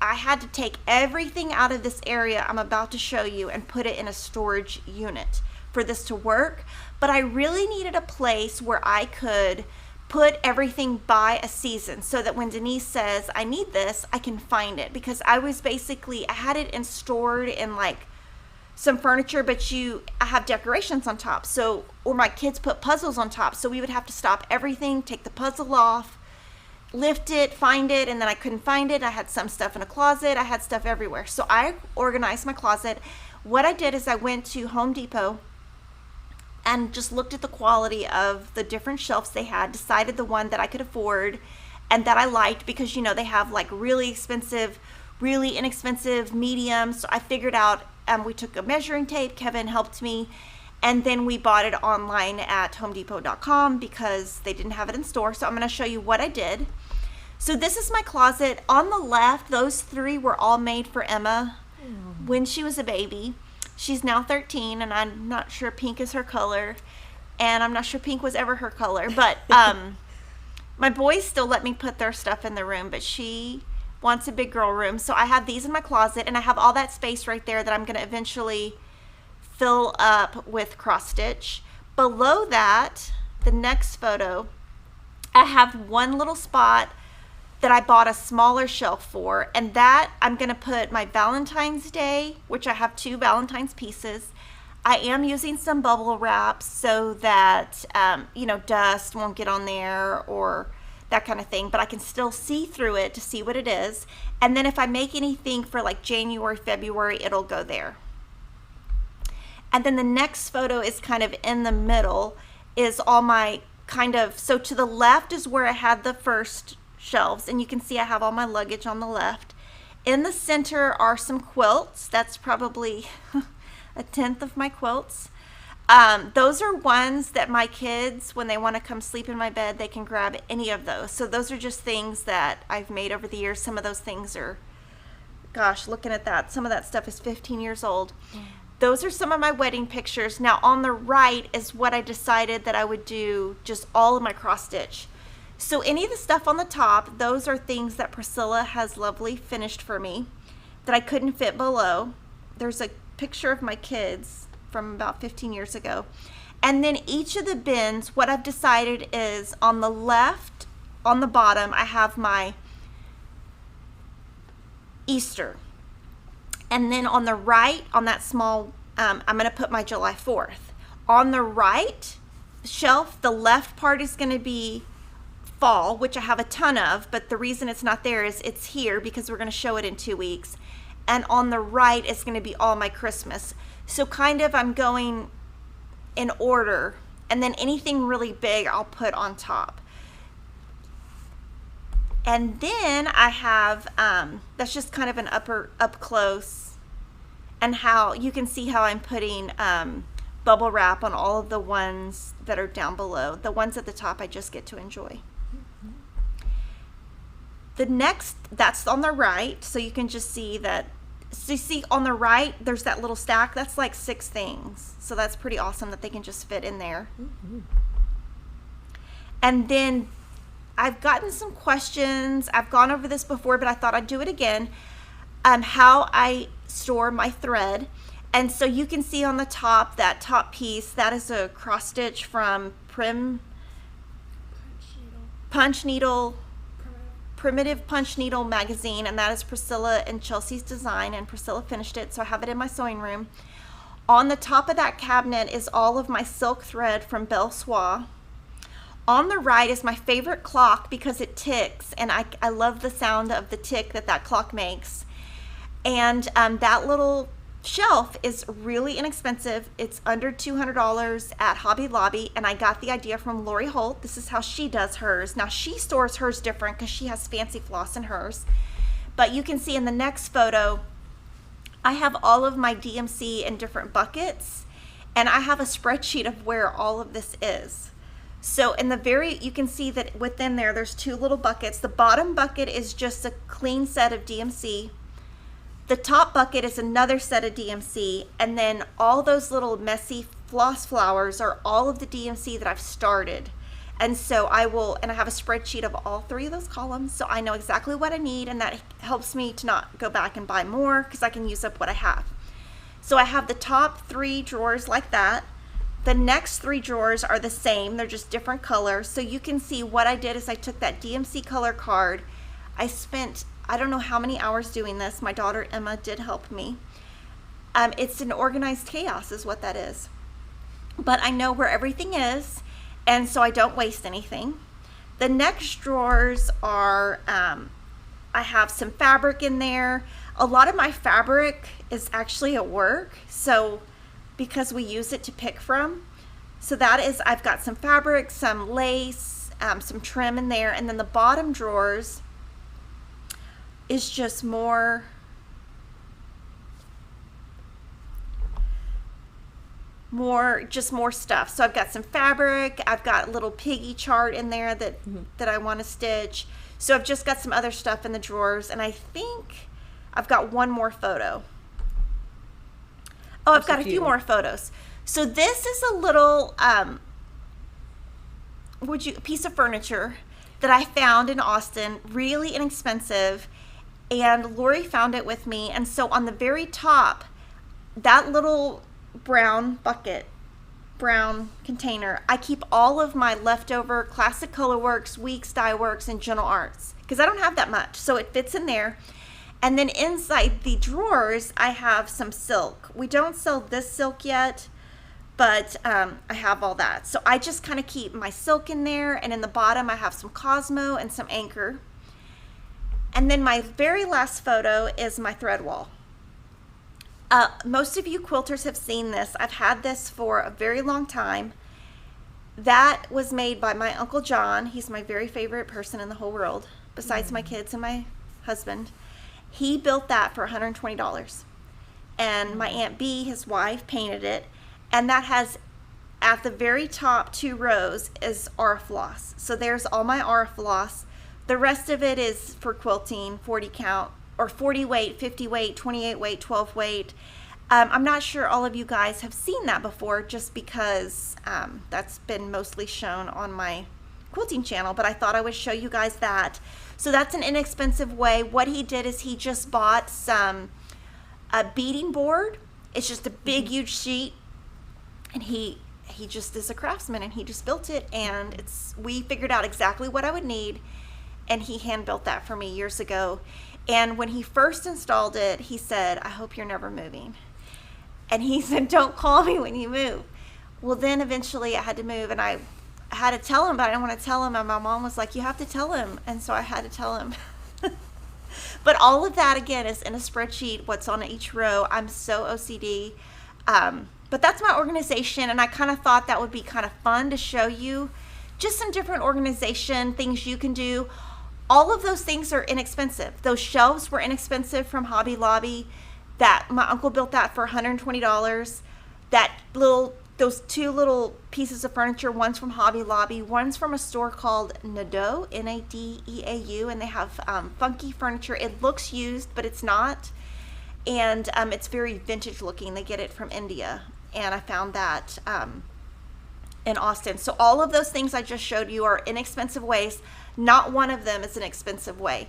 had to take everything out of this area I'm about to show you and put it in a storage unit for this to work. But I really needed a place where I could put everything by a season, so that when Denise says I need this, I can find it. Because I had it stored in like some furniture, but I have decorations on top. So, or my kids put puzzles on top. So we would have to stop everything, take the puzzle off, lift it, find it, and then I couldn't find it. I had some stuff in a closet. I had stuff everywhere. So I organized my closet. What I did is I went to Home Depot and just looked at the quality of the different shelves they had, decided the one that I could afford and that I liked, because they have like really expensive, really inexpensive, medium. So I figured out, we took a measuring tape, Kevin helped me, and then we bought it online at homedepot.com because they didn't have it in store. So I'm going to show you what I did. So this is my closet. On the left, those three were all made for Emma when she was a baby. She's now 13, and I'm not sure pink is her color, and I'm not sure pink was ever her color. But my boys still let me put their stuff in the room, but she wants a big girl room. So I have these in my closet, and I have all that space right there that I'm going to eventually fill up with cross stitch. Below that, the next photo, I have one little spot that I bought a smaller shelf for, and that I'm going to put my Valentine's Day, which I have 2 Valentine's pieces. I am using some bubble wrap so that dust won't get on there or that kind of thing, but I can still see through it to see what it is. And then if I make anything for like January, February, it'll go there. And then the next photo is kind of in the middle, is all my so to the left is where I had the first shelves, and you can see I have all my luggage on the left. In the center are some quilts. That's probably a tenth of my quilts. Those are ones that my kids, when they want to come sleep in my bed, they can grab any of those. So those are just things that I've made over the years. Some of those things are, gosh, looking at that, some of that stuff is 15 years old. Those are some of my wedding pictures. Now on the right is what I decided that I would do, just all of my cross stitch. So any of the stuff on the top, those are things that Priscilla has lovely finished for me that I couldn't fit below. There's a picture of my kids from about 15 years ago. And then each of the bins, what I've decided is on the left, on the bottom, I have my Easter. And then on the right, on that small, I'm going to put my July 4th. On the right shelf, the left part is going to be fall, which I have a ton of, but the reason it's not there is it's here because we're going to show it in 2 weeks. And on the right is going to be all my Christmas. So kind of I'm going in order, and then anything really big I'll put on top. And then I have, that's just kind of an up close, and how you can see how I'm putting bubble wrap on all of the ones that are down below. The ones at the top I just get to enjoy. The next, that's on the right, so you can just see that So you see on the right, there's that little stack. That's like 6 things. So that's pretty awesome that they can just fit in there. And then I've gotten some questions. I've gone over this before, but I thought I'd do it again. How I store my thread. And so you can see on the top, that top piece, that is a cross stitch from Prim Punch Needle, Primitive Punch Needle magazine, and that is Priscilla and Chelsea's design, and Priscilla finished it, so I have it in my sewing room. On the top of that cabinet is all of my silk thread from Belle Soie. On the right is my favorite clock because it ticks, and I love the sound of the tick that clock makes. And that little shelf is really inexpensive. It's under $200 at Hobby Lobby, and I got the idea from Lori Holt. This is how she does hers. Now she stores hers different because she has fancy floss in hers. But you can see in the next photo, I have all of my DMC in different buckets, and I have a spreadsheet of where all of this is. So in the you can see that within there's 2 little buckets. The bottom bucket is just a clean set of DMC. The top bucket is another set of DMC, and then all those little messy floss flowers are all of the DMC that I've started. And so I have a spreadsheet of all 3 of those columns, so I know exactly what I need, and that helps me to not go back and buy more because I can use up what I have. So I have the top 3 drawers like that. The next 3 drawers are the same, they're just different colors. So you can see what I did is I took that DMC color card. I spent I don't know how many hours doing this. My daughter Emma did help me. It's an organized chaos is what that is. But I know where everything is, and so I don't waste anything. The next drawers are, I have some fabric in there. A lot of my fabric is actually at work, so because we use it to pick from. So that is, I've got some fabric, some lace, some trim in there, and then the bottom drawers is just more stuff. So I've got some fabric, I've got a little piggy chart in there that I want to stitch. So I've just got some other stuff in the drawers, and I think I've got one more photo. Oh, I've got a few more photos. So this is a little piece of furniture that I found in Austin, really inexpensive, and Lori found it with me. And so on the very top, that little brown container, I keep all of my leftover Classic Colorworks, Weeks, Dye Works, and Gentle Arts, because I don't have that much, so it fits in there. And then inside the drawers, I have some silk. We don't sell this silk yet, but I have all that. So I just kind of keep my silk in there, and in the bottom I have some Cosmo and some Anchor. And then my very last photo is my thread wall. Most of you quilters have seen this. I've had this for a very long time. That was made by my Uncle John. He's my very favorite person in the whole world, besides my kids and my husband. He built that for $120. And my Aunt B, his wife, painted it. And that has, at the very top 2 rows, is Aura Floss. So there's all my Aura Floss. The rest of it is for quilting, 40 count, or 40 weight, 50 weight, 28 weight, 12 weight. I'm not sure all of you guys have seen that before, just because that's been mostly shown on my quilting channel, but I thought I would show you guys that. So that's an inexpensive way. What he did is he just bought a beading board. It's just a big, huge sheet, and he just is a craftsman, and he just built it, and we figured out exactly what I would need, and he hand built that for me years ago. And when he first installed it, he said, "I hope you're never moving." And he said, "Don't call me when you move." Well, then eventually I had to move, and I had to tell him, but I didn't want to tell him. And my mom was like, "You have to tell him." And so I had to tell him. But all of that, again, is in a spreadsheet, what's on each row. I'm so OCD. But that's my organization, and I kind of thought that would be kind of fun to show you just some different organization things you can do. All of those things are inexpensive. Those shelves were inexpensive from Hobby Lobby. That my uncle built that for $120. Those 2 little pieces of furniture, one's from Hobby Lobby, one's from a store called Nadeau, Nadeau, and they have funky furniture. It looks used, but it's not. and it's very vintage looking. They get it from India, and I found that in Austin. So all of those things I just showed you are inexpensive ways. Not one of them is an expensive way.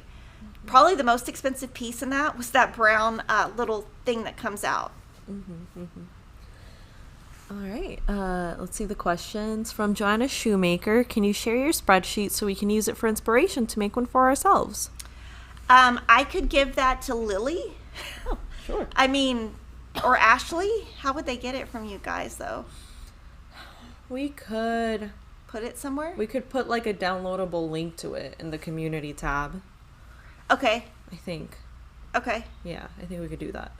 Probably the most expensive piece in that was that brown little thing that comes out. All right, let's see the questions. From Joanna Shoemaker, can you share your spreadsheet so we can use it for inspiration to make one for ourselves? I could give that to Lily. Oh, sure. I mean, or Ashley. How would they get it from you guys, though? We could put it somewhere. We could put like a downloadable link to it in the community tab. Okay. I think. Okay. Yeah, I think we could do that.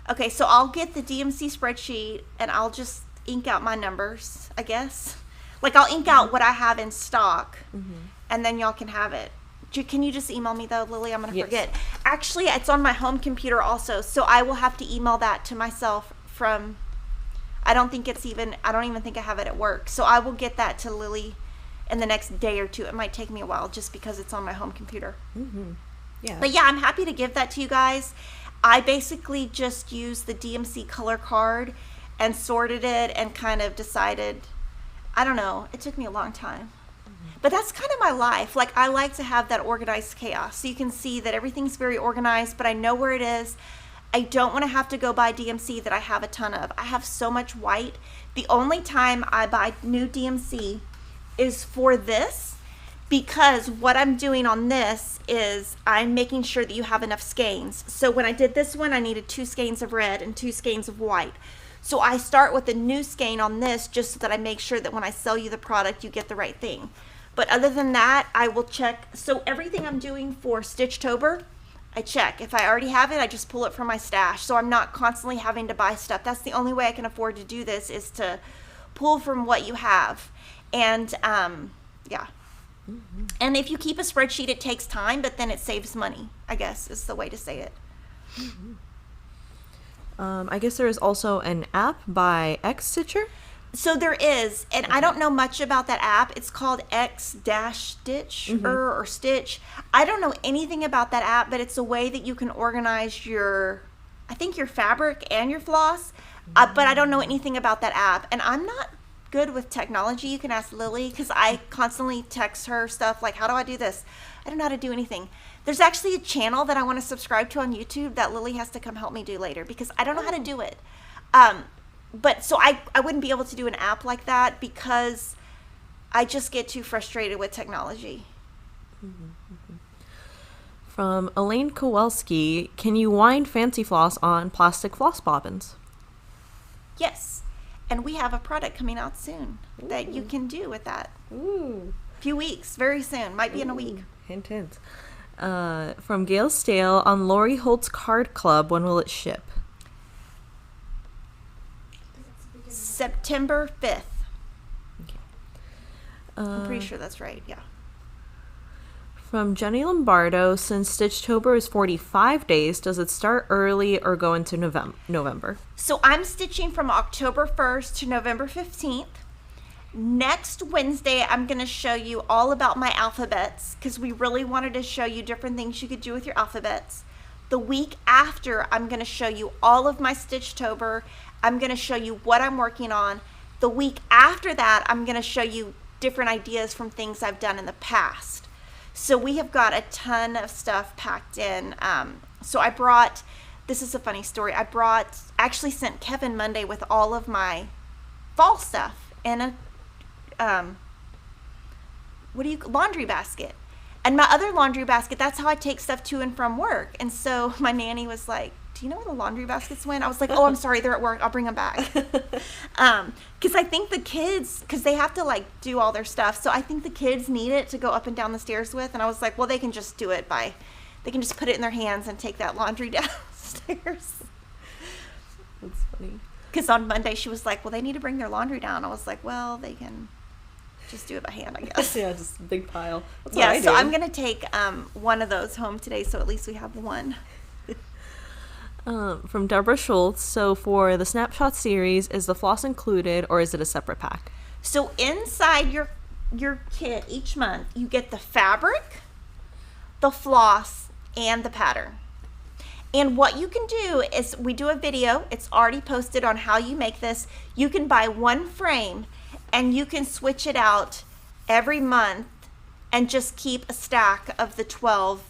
Okay, so I'll get the DMC spreadsheet and I'll just ink out my numbers, I guess. Like I'll ink out what I have in stock, and then y'all can have it. Can you just email me though, Lily? I'm going to forget. Actually, it's on my home computer also, so I will have to email that to myself from, I don't even think I have it at work. So I will get that to Lily in the next day or two. It might take me a while just because it's on my home computer. Yeah. But yeah, I'm happy to give that to you guys. I basically just used the DMC color card and sorted it and kind of decided, I don't know, it took me a long time. But that's kind of my life. Like, I like to have that organized chaos. So you can see that everything's very organized, but I know where it is. I don't want to have to go buy DMC that I have a ton of. I have so much white. The only time I buy new DMC is for this, because what I'm doing on this is I'm making sure that you have enough skeins. So when I did this one, I needed 2 skeins of red and 2 skeins of white. So I start with a new skein on this just so that I make sure that when I sell you the product, you get the right thing. But other than that, I will check. So everything I'm doing for Stitchtober, I check. If I already have it, I just pull it from my stash. So I'm not constantly having to buy stuff. That's the only way I can afford to do this, is to pull from what you have. And yeah. And if you keep a spreadsheet, it takes time, but then it saves money, I guess is the way to say it. I guess there is also an app by X-Stitcher. So there is, and I don't know much about that app. It's called X-Stitch or Stitch. I don't know anything about that app, but it's a way that you can organize your fabric and your floss. But I don't know anything about that app, and I'm not good with technology. You can ask Lily, because I constantly text her stuff like, how do I do this? I don't know how to do anything. There's actually a channel that I want to subscribe to on YouTube that Lily has to come help me do later, because I don't know how to do it. But so I wouldn't be able to do an app like that because I just get too frustrated with technology. From Elaine Kowalski, can you wind fancy floss on plastic floss bobbins? Yes. And we have a product coming out soon that you can do with that. Ooh. Few weeks, very soon. Might be in a week. Hint, hint. From Gail Stale, on Lori Holt's Card Club, when will it ship? September 5th. Okay. I'm pretty sure that's right, yeah. From Jenny Lombardo, since Stitchtober is 45 days, does it start early or go into November? So I'm stitching from October 1st to November 15th. Next Wednesday, I'm going to show you all about my alphabets, because we really wanted to show you different things you could do with your alphabets. The week after, I'm going to show you all of my Stitchtober. I'm going to show you what I'm working on. The week after that, I'm going to show you different ideas from things I've done in the past. So we have got a ton of stuff packed in. So I brought, this is a funny story, actually sent Kevin Monday with all of my fall stuff in a, laundry basket. And my other laundry basket, that's how I take stuff to and from work. And so my nanny was like, do you know where the laundry baskets went? I was like, oh, I'm sorry, they're at work. I'll bring them back. Because I think the kids, because they have to like do all their stuff. So I think the kids need it to go up and down the stairs with. And I was like, well, they can just do it they can just put it in their hands and take that laundry downstairs. That's funny. Because on Monday she was like, well, they need to bring their laundry down. I was like, well, they can just do it by hand, I guess. Yeah, just a big pile. That's yeah, what I so do. I'm going to take one of those home today, so at least we have one. From Deborah Schultz, so for the Snapshot series, is the floss included or is it a separate pack? So inside your kit each month, you get the fabric, the floss, and the pattern. And what you can do is we do a video. It's already posted on how you make this. You can buy one frame and you can switch it out every month and just keep a stack of the 12,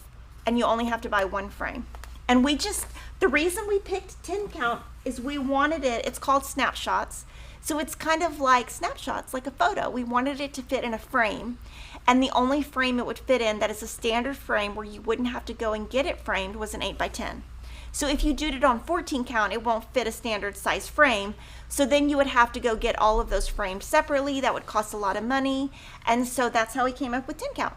and you only have to buy one frame. And the reason we picked 10 count is we wanted it's called snapshots. So it's kind of like snapshots, like a photo. We wanted it to fit in a frame. And the only frame it would fit in that is a standard frame where you wouldn't have to go and get it framed was an 8x10. So if you did it on 14 count, it won't fit a standard size frame. So then you would have to go get all of those framed separately. That would cost a lot of money. And so that's how we came up with 10 count.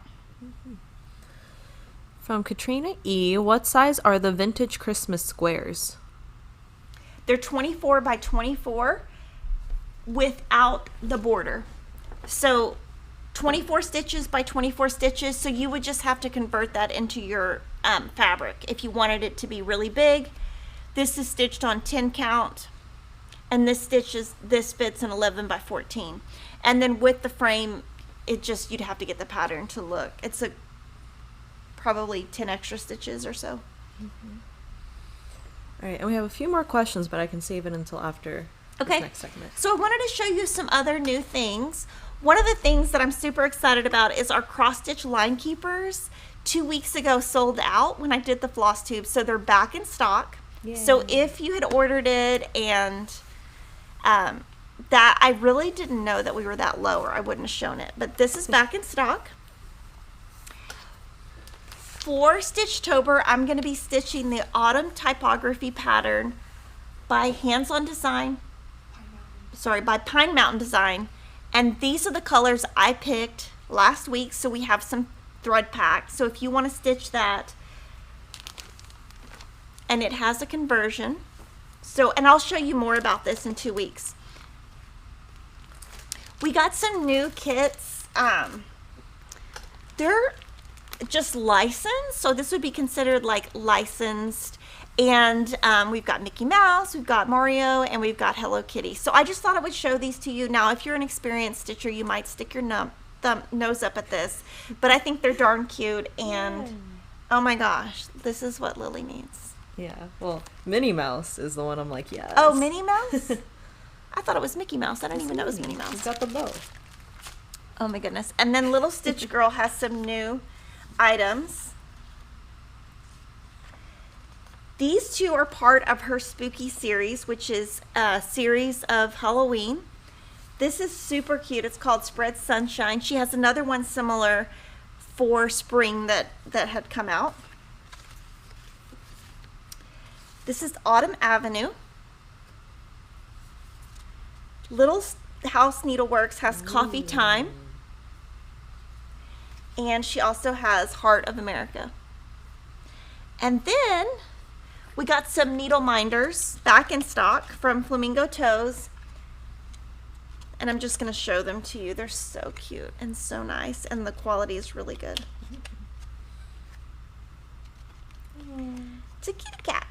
From Katrina E., what size are the vintage Christmas squares? They're 24 by 24 without the border. So 24 stitches by 24 stitches. So you would just have to convert that into your fabric if you wanted it to be really big. This is stitched on 10 count, and this fits in 11 by 14. And then with the frame, you'd have to get the pattern to look. It's probably 10 extra stitches or so. Mm-hmm. All right, and we have a few more questions, but I can save it until after this next segment. So I wanted to show you some other new things. One of the things that I'm super excited about is our cross-stitch line keepers. 2 weeks ago sold out when I did the Flosstube, so they're back in stock. Yay. So if you had ordered it and that I really didn't know that we were that low, or I wouldn't have shown it, but this is back in stock. For Stitchtober, I'm going to be stitching the Autumn Typography pattern by Hands-On Design. By Pine Mountain Design. And these are the colors I picked last week, so we have some thread packed. So if you want to stitch that, and it has a conversion. And I'll show you more about this in 2 weeks. We got some new kits. They're just licensed, so this would be considered like licensed. And we've got Mickey Mouse, we've got Mario, and we've got Hello Kitty. So I just thought I would show these to you. Now, if you're an experienced stitcher, you might stick your nose up at this, but I think they're darn cute. And oh my gosh, this is what Lily needs. Yeah, well, Minnie Mouse is the one I'm like, yes. Oh, Minnie Mouse? I thought it was Mickey Mouse. I didn't even know it was Minnie Mouse. She's got the bow. Oh my goodness. And then Little Stitch Girl has some new items. These two are part of her spooky series, which is a series of Halloween. This is super cute. It's called Spread Sunshine. She has another one similar for spring that had come out. This is Autumn Avenue. Little House Needleworks has Coffee Time. And she also has Heart of America. And then we got some needle minders back in stock from Flamingo Toes. And I'm just going to show them to you. They're so cute and so nice, and the quality is really good. It's a kitty cat.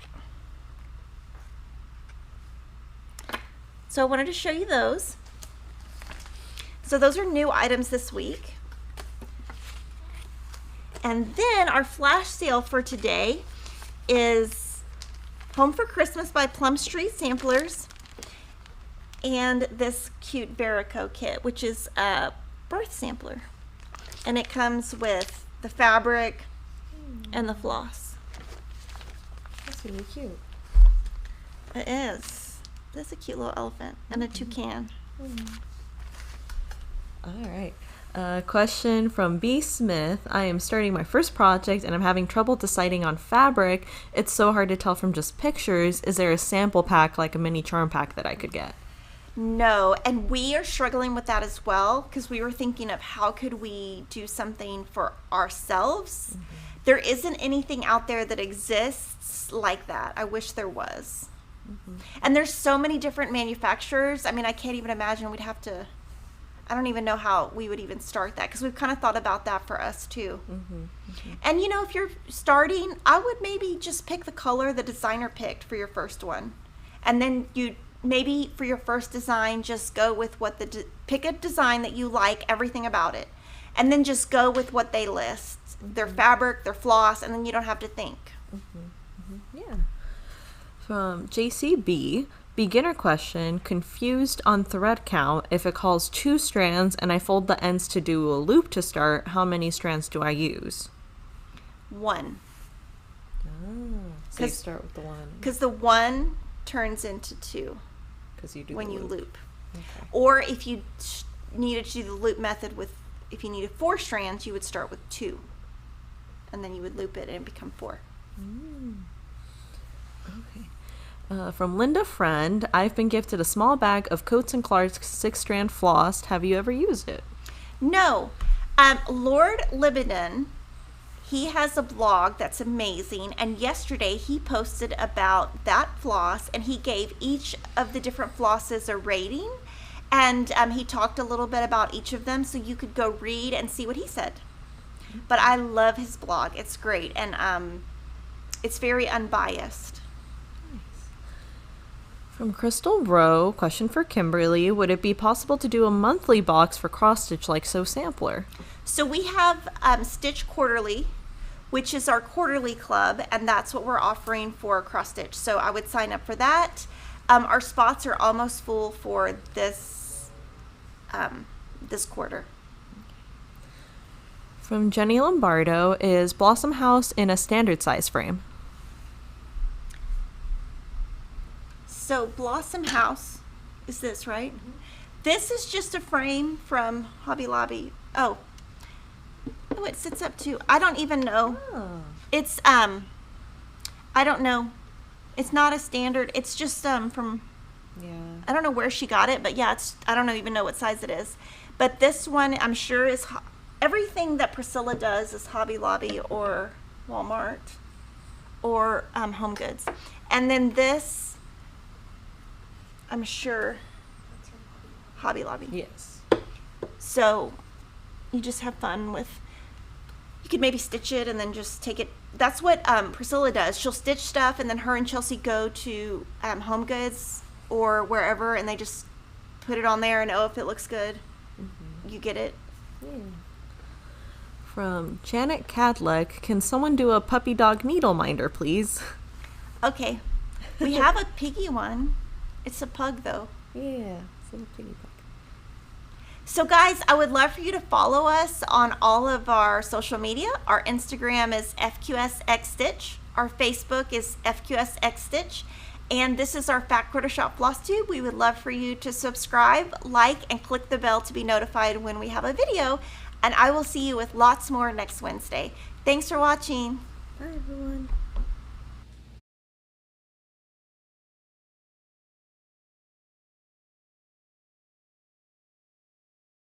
So I wanted to show you those. So those are new items this week. And then our flash sale for today is Home for Christmas by Plum Street Samplers, and this cute Verico kit, which is a birth sampler. And it comes with the fabric and the floss. That's really cute. It is. That's a cute little elephant and a toucan. All right. Question from B. Smith. I am starting my first project and I'm having trouble deciding on fabric. It's so hard to tell from just pictures. Is there a sample pack, like a mini charm pack, that I could get? No, and we are struggling with that as well, because we were thinking of how could we do something for ourselves. There isn't anything out there that exists like that. I wish there was. And there's so many different manufacturers. I mean, I can't even imagine. We'd have to, I don't even know how we would even start that, because we've kind of thought about that for us too. And you know, if you're starting, I would maybe just pick the color the designer picked for your first one, and then you maybe for your first design just go with what pick a design that you like everything about it, and then just go with what they list, their fabric, their floss, and then you don't have to think. Yeah. From JCB, beginner question, confused on thread count. If it calls 2 strands and I fold the ends to do a loop to start, how many strands do I use? 1. So you start with the 1. Because the 1 turns into 2 Because you do when the you loop. loop. Okay. Or if you needed to do the loop method if you needed 4 strands, you would start with 2. And then you would loop it and it become 4. Okay. From Linda Friend, I've been gifted a small bag of Coats & Clark's 6-strand floss. Have you ever used it? No. Lord Libidan, he has a blog that's amazing, and yesterday he posted about that floss, and he gave each of the different flosses a rating, and he talked a little bit about each of them, so you could go read and see what he said. But I love his blog. It's great, and it's very unbiased. From Crystal Rowe, question for Kimberly. Would it be possible to do a monthly box for cross stitch like So Sampler? So we have Stitch Quarterly, which is our quarterly club, and that's what we're offering for cross stitch. So I would sign up for that. Our spots are almost full for this quarter. From Jenny Lombardo, is Blossom House in a standard size frame? So Blossom House is this, right? This is just a frame from Hobby Lobby. Oh, it sits up too. I don't even know. It's I don't know. It's not a standard. It's just from I don't know where she got it, but yeah, I don't even know what size it is. But this one I'm sure is everything that Priscilla does is Hobby Lobby or Walmart or Home Goods. And then this I'm sure Hobby Lobby. Yes. So you just have fun with, you could maybe stitch it and then just take it. That's what Priscilla does. She'll stitch stuff and then her and Chelsea go to Home Goods or wherever and they just put it on there and if it looks good, you get it. Yeah. From Janet Cadleck, can someone do a puppy dog needle minder, please? Okay. We have a piggy one. It's a pug though. Yeah, it's a little piggy pug. So guys, I would love for you to follow us on all of our social media. Our Instagram is FQSXStitch. Our Facebook is FQSXStitch. And this is our Fat Quarter Shop Flosstube. We would love for you to subscribe, like, and click the bell to be notified when we have a video. And I will see you with lots more next Wednesday. Thanks for watching. Bye, everyone.